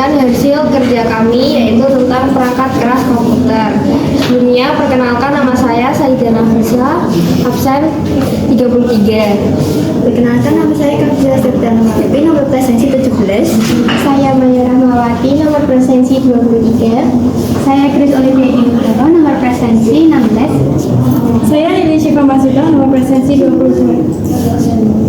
memperkenalkan hasil kerja kami, yaitu tentang perangkat keras komputer. Sebelumnya, perkenalkan nama saya Saidah Nafisa, absen 33. Perkenalkan, nama saya Kafila Septiana Malepi, nomor presensi 17. Saya Maya Rahmawati, nomor presensi 23. Saya Kris Olivia Indro, nomor presensi 16. Saya Lili Syifa Masuda, nomor presensi 22.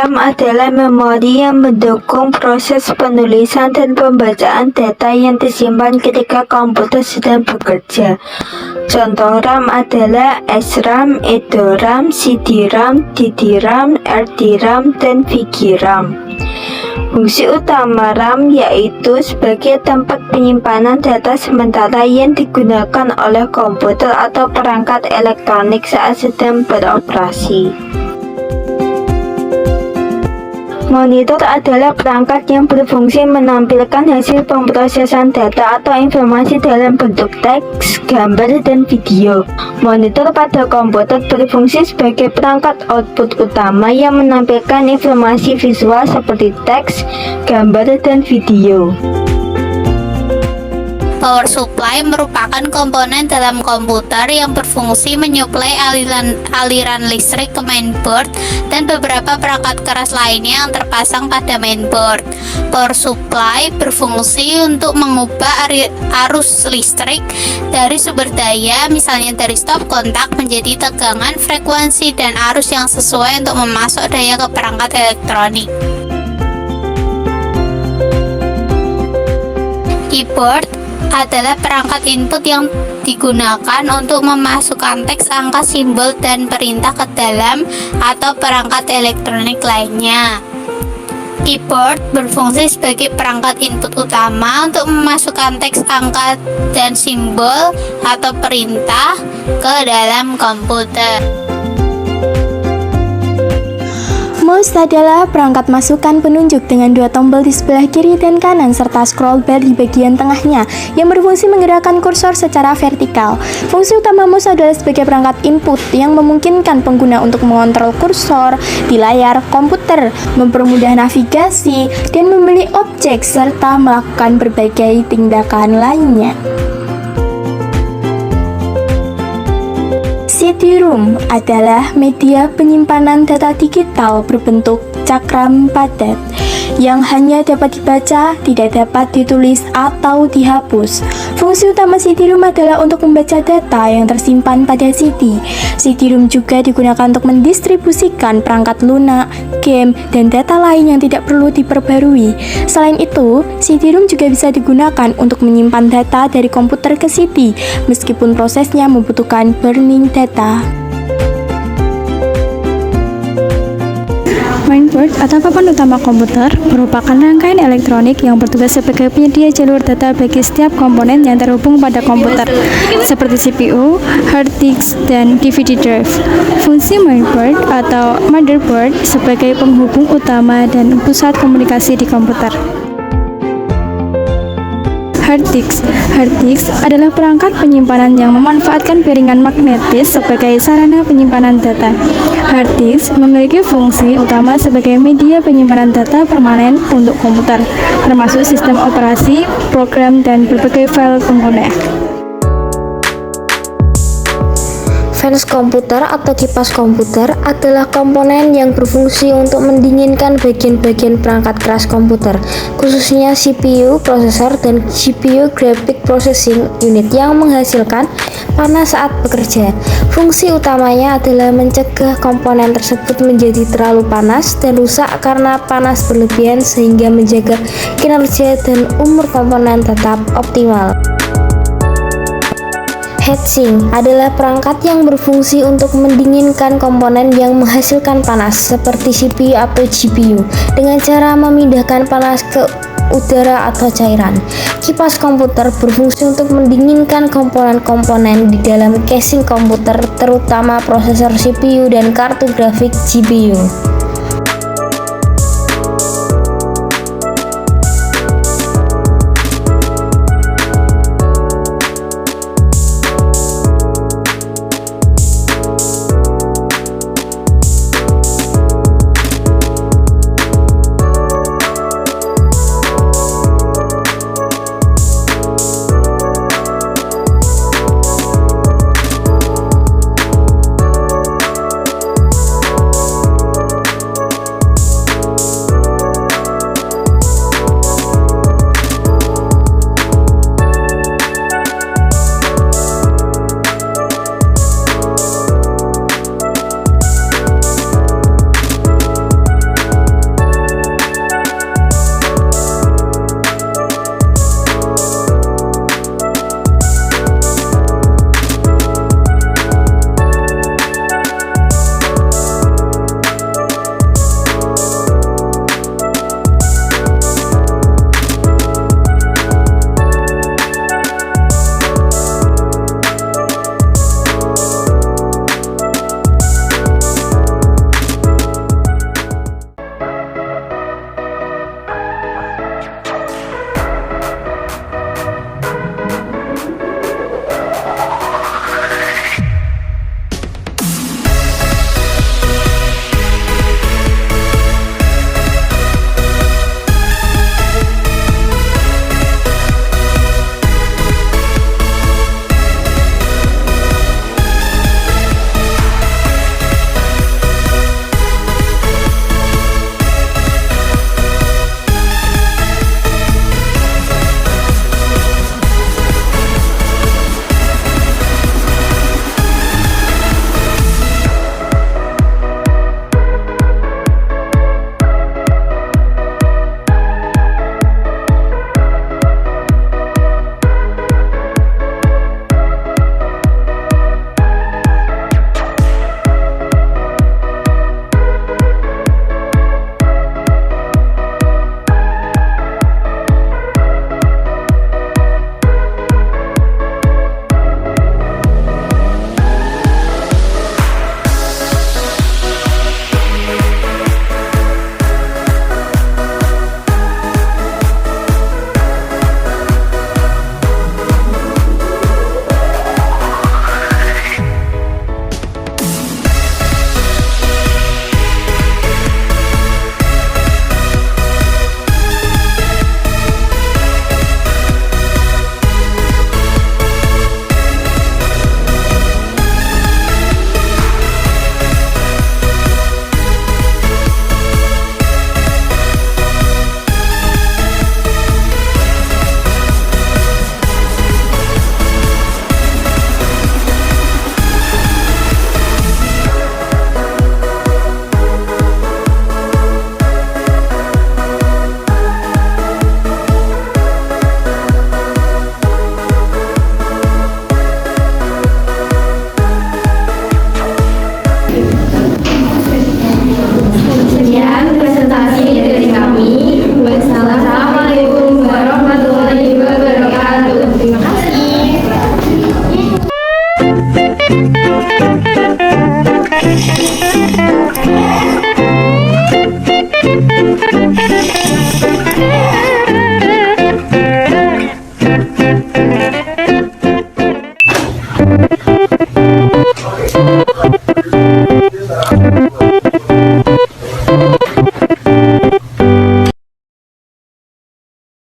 RAM adalah memori yang mendukung proses penulisan dan pembacaan data yang disimpan ketika komputer sedang bekerja. Contoh RAM adalah SRAM, EDORAM, CD-RAM, DD-RAM, RD-RAM, dan VG-RAM. Fungsi utama RAM yaitu sebagai tempat penyimpanan data sementara yang digunakan oleh komputer atau perangkat elektronik saat sedang beroperasi. Monitor adalah perangkat yang berfungsi menampilkan hasil pemrosesan data atau informasi dalam bentuk teks, gambar, dan video. Monitor pada komputer berfungsi sebagai perangkat output utama yang menampilkan informasi visual seperti teks, gambar, dan video. Power supply merupakan komponen dalam komputer yang berfungsi menyuplai aliran listrik ke mainboard dan beberapa perangkat keras lainnya yang terpasang pada mainboard. Power supply berfungsi untuk mengubah arus listrik dari sumber daya, misalnya dari stop kontak, menjadi tegangan, frekuensi, dan arus yang sesuai untuk memasok daya ke perangkat elektronik. Keyboard adalah perangkat input yang digunakan untuk memasukkan teks, angka, simbol, dan perintah ke dalam atau perangkat elektronik lainnya. Keyboard berfungsi sebagai perangkat input utama untuk memasukkan teks, angka, dan simbol atau perintah ke dalam komputer. Mouse adalah perangkat masukan penunjuk dengan dua tombol di sebelah kiri dan kanan serta scroll bar di bagian tengahnya yang berfungsi menggerakkan kursor secara vertikal. Fungsi utama mouse adalah sebagai perangkat input yang memungkinkan pengguna untuk mengontrol kursor di layar komputer, mempermudah navigasi, dan memilih objek serta melakukan berbagai tindakan lainnya. CD-ROM adalah media penyimpanan data digital berbentuk cakram padat yang hanya dapat dibaca, tidak dapat ditulis atau dihapus. Fungsi utama CD-ROM adalah untuk membaca data yang tersimpan pada CD. CD-ROM juga digunakan untuk mendistribusikan perangkat lunak, game, dan data lain yang tidak perlu diperbarui. Selain itu, CD-ROM juga bisa digunakan untuk menyimpan data dari komputer ke CD, meskipun prosesnya membutuhkan burning data. Mainboard atau papan utama komputer merupakan rangkaian elektronik yang bertugas sebagai penyedia jalur data bagi setiap komponen yang terhubung pada komputer, seperti CPU, hard disk, dan DVD drive. Fungsi mainboard atau motherboard sebagai penghubung utama dan pusat komunikasi di komputer. Hard disk adalah perangkat penyimpanan yang memanfaatkan piringan magnetis sebagai sarana penyimpanan data. Hard disk memiliki fungsi utama sebagai media penyimpanan data permanen untuk komputer, termasuk sistem operasi, program, dan berbagai file pengguna. Fans komputer atau kipas komputer adalah komponen yang berfungsi untuk mendinginkan bagian-bagian perangkat keras komputer, khususnya CPU, prosesor, dan GPU Graphic Processing Unit yang menghasilkan panas saat bekerja. Fungsi utamanya adalah mencegah komponen tersebut menjadi terlalu panas dan rusak karena panas berlebihan sehingga menjaga kinerja dan umur komponen tetap optimal. Heatsink adalah perangkat yang berfungsi untuk mendinginkan komponen yang menghasilkan panas seperti CPU atau GPU dengan cara memindahkan panas ke udara atau cairan. Kipas komputer berfungsi untuk mendinginkan komponen-komponen di dalam casing komputer, terutama prosesor CPU dan kartu grafik GPU.